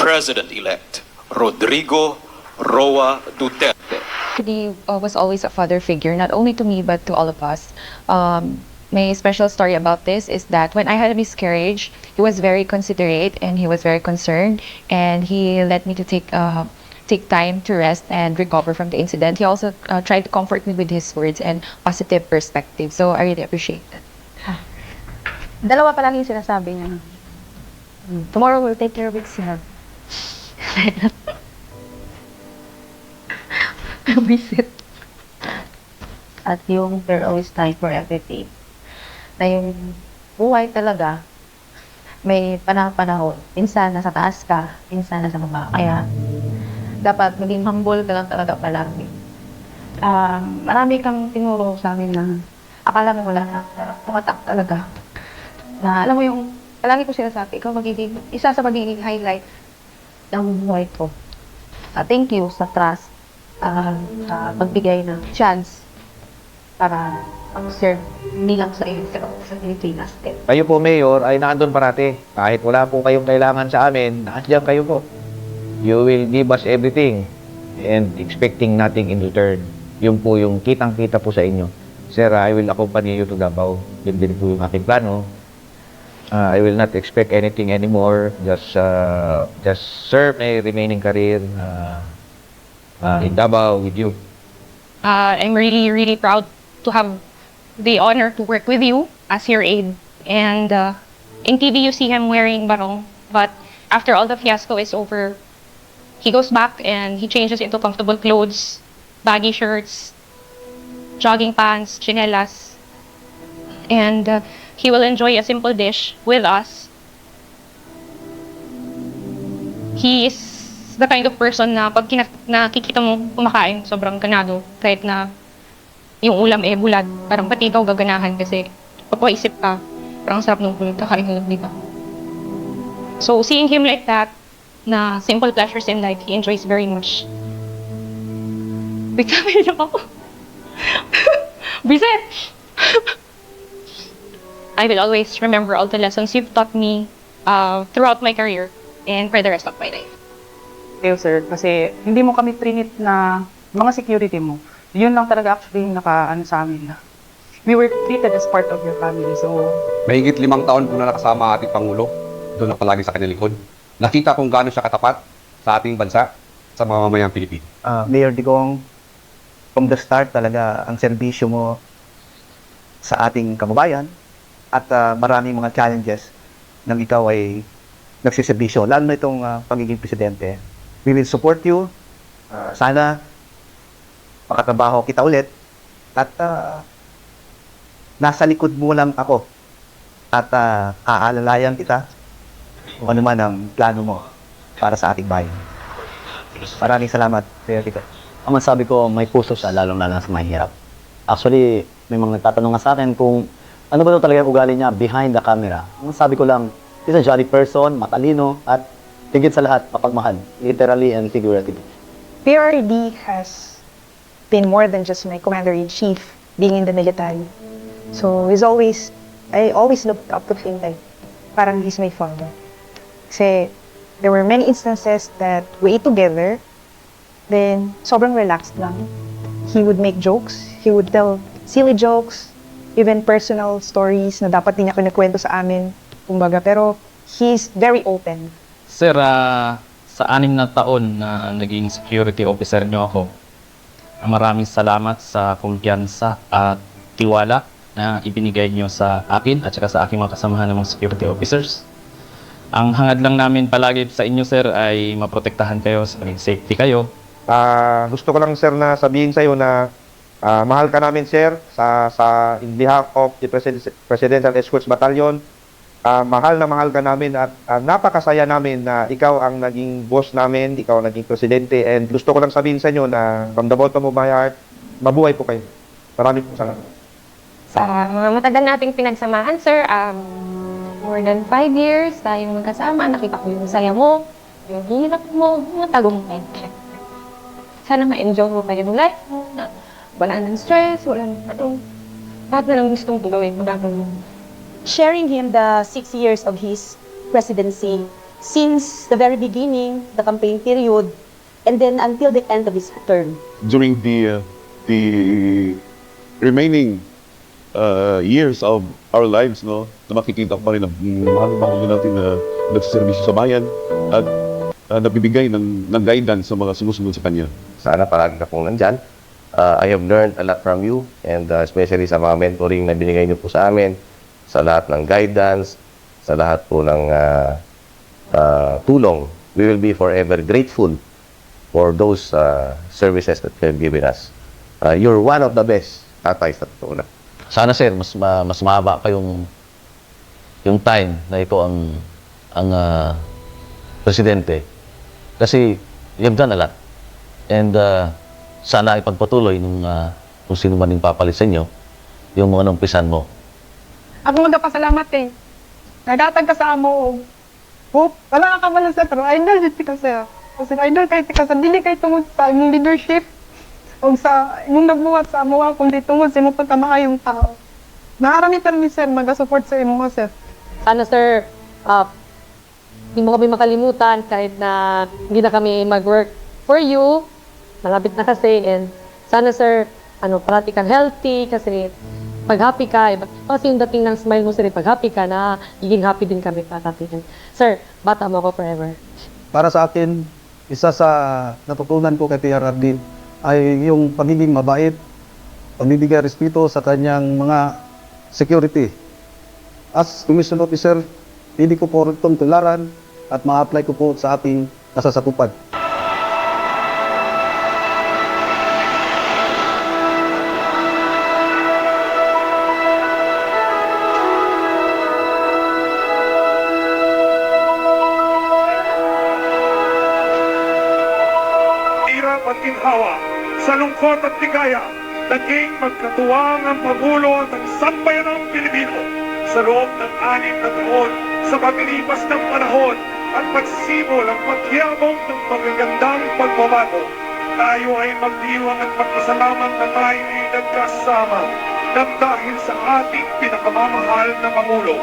President-elect Rodrigo Roa Duterte. He was always a father figure, not only to me but to all of us. My special story about this is that when I had a miscarriage, he was very considerate and he was very concerned, and he let me to take time to rest and recover from the incident. He also tried to comfort me with his words and positive perspective. So I really appreciate it. Dalawa pa lang yung sinasabi niya. Tomorrow we'll take care of it, sir. Visit. At yung there always time for everything. Na yung buhay talaga, may panahon. Minsan nasa taas ka, minsan nasa baba. Kaya, dapat maging humble ka lang talaga palagi. Marami kang tinuro sa amin na akala mo wala na, tumatak talaga. Na alam mo yung, palagi ko sinasabi, ikaw magiging, isa sa magiging highlight ng buhay ko. Thank you sa trust, sa pagbigay ng chance para mag-serve hindi lang sa iyo, pero sa Pilipinas din. Kayo po, Mayor, ay nakandun parati. Kahit wala po kayong kailangan sa amin, nandiyan kayo po. You will give us everything and expecting nothing in return. Yun po yung kitang-kita po sa inyo. Sir, I will accompany you to Davao. Yun din po yung aking plano. I will not expect anything anymore. Just serve my remaining career in Davao with you. I'm really, really proud to have the honor to work with you as your aide. And in TV, you see him wearing barong. But after all the fiasco is over, he goes back and he changes into comfortable clothes, baggy shirts, jogging pants, chinelas. And he will enjoy a simple dish with us. He is the kind of person na pag nakikita mo kumakain, sobrang ganado. Kahit na yung ulam bulat, parang pati ikaw gaganahan kasi papaisip ka, parang sarap ng ulam, kakain ka lang, di ba? So, seeing him like that, na simple pleasures in life, he enjoys very much. Bigla lang ako. Bisit! I will always remember all the lessons you've taught me throughout my career and for the rest of my life. Thank you, sir, kasi hindi mo kami trinit na mga security mo. Yun lang talaga actually yung naka-ano sa amin na we were treated as part of your family. So, mahigit 5 taon po na nakasama ang ating Pangulo. Doon na palagi sa kanyang likod. Nakita kung gaano siya katapat sa ating bansa, sa mamamayang Pilipino. Mayor Digong, from the start talaga ang serbisyo mo sa ating kababayan at maraming mga challenges nang ikaw ay nagsiservisyo. Lalo na itong pagiging presidente. We will support you. Sana makatrabaho kita ulit at nasa likod mo lang ako at aalalayan kita kung ano man ang plano mo para sa ating bayan. Maraming salamat, Mayor Digong. Ang masabi ko, may puso siya, lalong-lalo sa mahirap. Actually, may mga nagtatanong nga sa akin kung ano ba talaga yung ugali niya behind the camera. Ang sabi ko lang, he's a jolly person, matalino, at tigit sa lahat, mapagmahal, literally and figuratively. PRD has been more than just my commander-in-chief being in the military. So, I always looked up to him like, parang he's my father. Kasi, there were many instances that we ate together, then, sobrang relaxed lang. He would make jokes, he would tell silly jokes, even personal stories na dapat din niya kinikwento sa amin, kumbaga. Pero, he's very open. Sir, sa 6 na taon na naging security officer niyo ako, maraming salamat sa kumpiyansa at tiwala na ibinigay niyo sa akin at saka sa aking mga kasamahan ng mga security officers. Ang hangad lang namin palagi sa inyo, sir, ay maprotektahan kayo, sa safety kayo. Gusto ko lang, sir, na sabihin sa iyo na mahal ka namin, sir, sa in behalf of the Presidential Escorts Battalion. Mahal na mahal ka namin at napakasaya namin na ikaw ang naging boss namin, ikaw ang naging presidente, and gusto ko lang sabihin sa inyo na from the bottom of my heart, mabuhay po kayo. Maraming po salamat. Sa matagal nating pinagsamahan, sir, more than 5 years tayong magkasama. Nakita ko yung saya mo, yung hirap mo, yung tagumpay. Sana ma-enjoy mo pa yung life mo, na wala nang stress, wala nang lahat na lang gustong gawin mo. Sharing him the 6 years of his presidency, since the very beginning, the campaign period, and then until the end of his term. During the remaining years of our lives, no, na makikita pa rin ang mahal na Pangulo natin na nagsiservisyo sa bayan at nabibigay ng guidance sa mga sumusunod sa kanya. Sana palagi ka pong nandyan. I have learned a lot from you and especially sa mga mentoring na binigay niyo po sa amin, sa lahat ng guidance, sa lahat po ng tulong. We will be forever grateful for those services that you have given us. You're one of the best tatay sa totoo na. Sana sir, mas mahaba pa yung time na ikaw ang presidente. Kasi you have done a lot. And sana ipagpatuloy kung sino man yung papalit sa inyo, yung mga numpisan mo. Ako magpasalamat eh. Nagatag ka sa amo. Hope, wala ka pala sa pero idol dito ka sir. Kasi idol kahit ka sa dili kay tungod sa imong leadership o sa imong nagbuhat sa amo kundi tungod sa imong pagkamakayong tao. Naarami pa rin sir mag-support sa imo sir. Sana sir, hindi mo kami makalimutan kahit na hindi na kami mag-work for you. Malapit na kasi and sana sir, parati kang healthy kasi pag happy ka, kasi yung dating ng smile mo sir, pag happy ka na, giging happy din kami parati. Sir, bata mo ako forever. Para sa akin, isa sa natutunan ko kay PRRD ay yung pagiging mabait, pagbibigay respeto sa kanyang mga security. As commission officer, hindi ko po itong tularan at ma-apply ko po sa ating nasasatupad. Ginhawa, sa lungkot at ligaya, naging magkatuwang ang Pangulo at ang sambayanang Pilipino sa loob ng 6 na taon sa paglipas ng panahon at pagsibol ang pagyabong ng magagandang pagbabago. Tayo ay magdiwang at magpasalamat na tayo ay nagkasama nang dahil sa ating pinakamamahal na Pangulo.